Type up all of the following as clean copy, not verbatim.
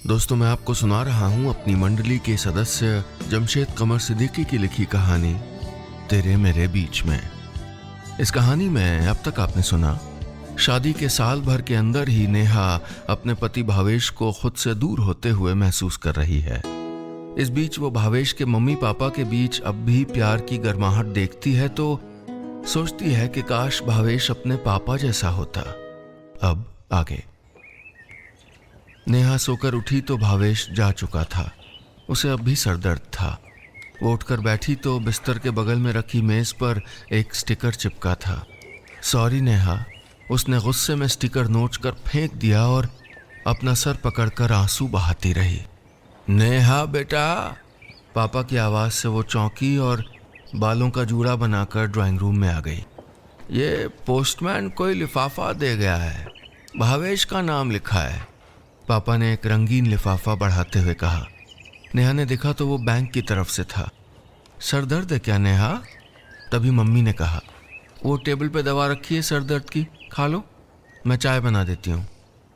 दोस्तों, मैं आपको सुना रहा हूँ अपनी मंडली के सदस्य जमशेद कमर सिद्दीकी की लिखी कहानी तेरे मेरे बीच में। इस कहानी में अब तक आपने सुना, शादी के साल भर के अंदर ही नेहा अपने पति भावेश को खुद से दूर होते हुए महसूस कर रही है। इस बीच वो भावेश के मम्मी पापा के बीच अब भी प्यार की गर्माहट देखती है तो सोचती है कि काश भावेश अपने पापा जैसा होता। अब आगे। नेहा सोकर उठी तो भावेश जा चुका था। उसे अब भी सरदर्द था। वो उठकर बैठी तो बिस्तर के बगल में रखी मेज पर एक स्टिकर चिपका था। सॉरी नेहा। उसने गुस्से में स्टिकर नोच कर फेंक दिया और अपना सर पकड़कर आंसू बहाती रही। नेहा बेटा। पापा की आवाज़ से वो चौंकी और बालों का जूड़ा बनाकर ड्राइंग रूम में आ गई। ये पोस्टमैन कोई लिफाफा दे गया है, भावेश का नाम लिखा है। पापा ने एक रंगीन लिफाफा बढ़ाते हुए कहा। नेहा ने देखा तो वो बैंक की तरफ से था। सर दर्द है क्या नेहा? तभी मम्मी ने कहा, वो टेबल पे दवा रखी है सर दर्द की, खा लो, मैं चाय बना देती हूँ।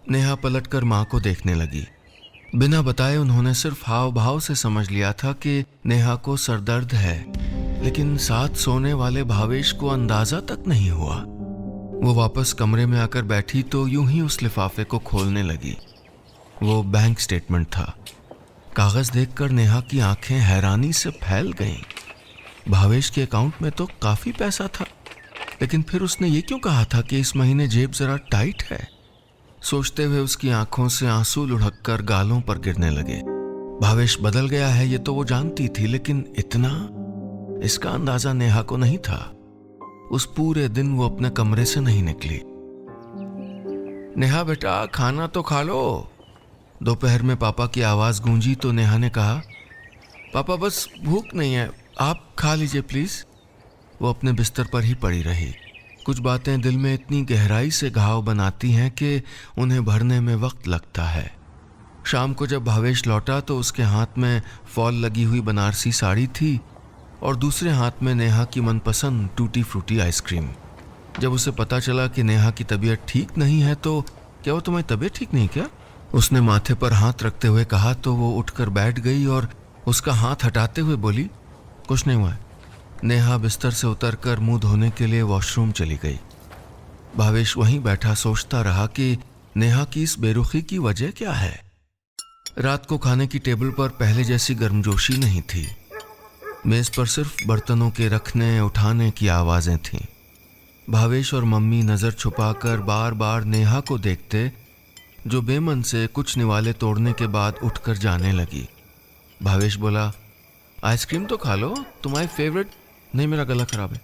नेहा पलटकर माँ को देखने लगी। बिना बताए उन्होंने सिर्फ हाव भाव से समझ लिया था कि नेहा को सर दर्द है, लेकिन साथ सोने वाले भावेश को अंदाजा तक नहीं हुआ। वो वापस कमरे में आकर बैठी तो यूं ही उस लिफाफे को खोलने लगी। वो बैंक स्टेटमेंट था। कागज देखकर नेहा की आंखें हैरानी से फैल गईं। भावेश के अकाउंट में तो काफी पैसा था, लेकिन फिर उसने ये क्यों कहा था कि इस महीने जेब जरा टाइट है? सोचते हुए उसकी आंखों से आंसू लुढ़ककर गालों पर गिरने लगे। भावेश बदल गया है ये तो वो जानती थी, लेकिन इतना, इसका अंदाजा नेहा को नहीं था। उस पूरे दिन वो अपने कमरे से नहीं निकली। नेहा बेटा, खाना तो खा लो। दोपहर में पापा की आवाज़ गूंजी तो नेहा ने कहा, पापा बस भूख नहीं है, आप खा लीजिए प्लीज़। वो अपने बिस्तर पर ही पड़ी रही। कुछ बातें दिल में इतनी गहराई से घाव बनाती हैं कि उन्हें भरने में वक्त लगता है। शाम को जब भावेश लौटा तो उसके हाथ में फॉल लगी हुई बनारसी साड़ी थी और दूसरे हाथ में नेहा की मनपसंद टूटी फ्रूटी आइसक्रीम। जब उसे पता चला कि नेहा की तबीयत ठीक नहीं है तो, क्या वो तुम्हारी तबीयत ठीक नहीं क्या? उसने माथे पर हाथ रखते हुए कहा तो वो उठकर बैठ गई और उसका हाथ हटाते हुए बोली, कुछ नहीं हुआ है। नेहा बिस्तर से उतरकर मुंह धोने के लिए वॉशरूम चली गई। भावेश वहीं बैठा सोचता रहा कि नेहा की इस बेरुखी की वजह क्या है। रात को खाने की टेबल पर पहले जैसी गर्मजोशी नहीं थी। मेज पर सिर्फ बर्तनों के रखने उठाने की आवाजें थीं। भावेश और मम्मी नजर छुपाकर बार बार नेहा को देखते, जो बेमन से कुछ निवाले तोड़ने के बाद उठकर जाने लगी। भावेश बोला, आइसक्रीम तो खा लो, तुम्हारी फेवरेट। नहीं, मेरा गला खराब है।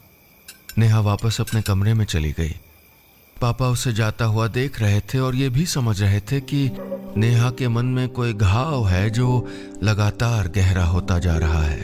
नेहा वापस अपने कमरे में चली गई। पापा उसे जाता हुआ देख रहे थे और ये भी समझ रहे थे कि नेहा के मन में कोई घाव है जो लगातार गहरा होता जा रहा है।